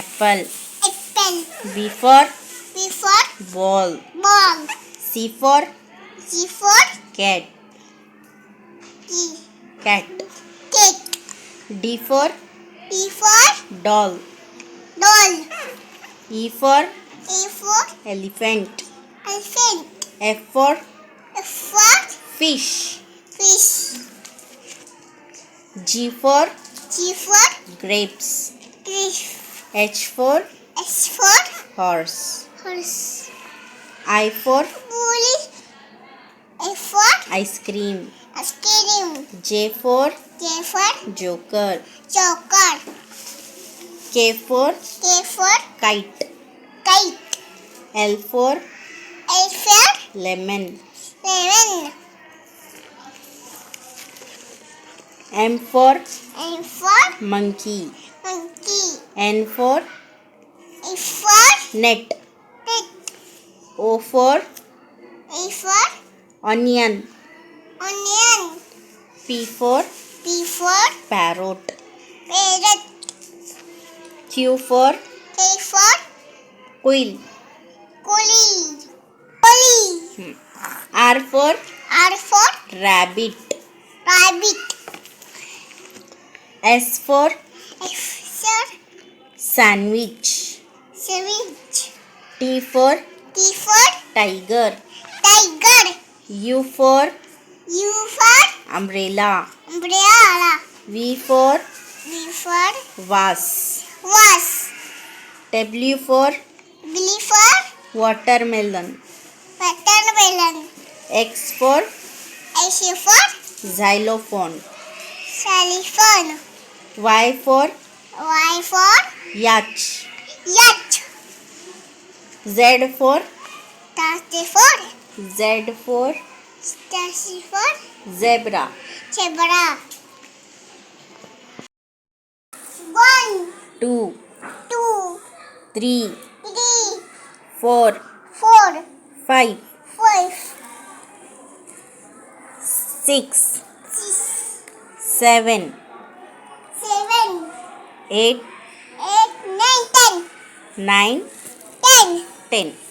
apple. Apple. B for B for ball. ball. C for G for cat. G. Cat. Cake. D for D for doll. doll. E for E for elephant. elephant. F for F for fish. fish. G for G for grapes. fish. H for S for horse. horse. I for Bully. F for ice cream. ice cream. J for J for joker. joker. K for K for kite. kite. L for L for lemon. lemon. M for N for monkey. monkey. N for E for net. pig. O for E for onion. onion. P for P for parrot. parrot. Q for K for quail. coolie. Coolie. R for R for rabbit. rabbit. S for F for sandwich. sandwich. T for T for tiger. tiger. U for U for umbrella. umbrella. V for V for vase. vase. W for B for watermelon. watermelon. X for H for xylophone. xylophone. Y for Y for yacht. yacht. Z for Taxi for Z for taxi for zebra. zebra. 1, 2, 2, 3, 3, 4, 4, 5, 5, 6, 6, 7, 7, 8, 8, 9, 10. 9, 10. 10.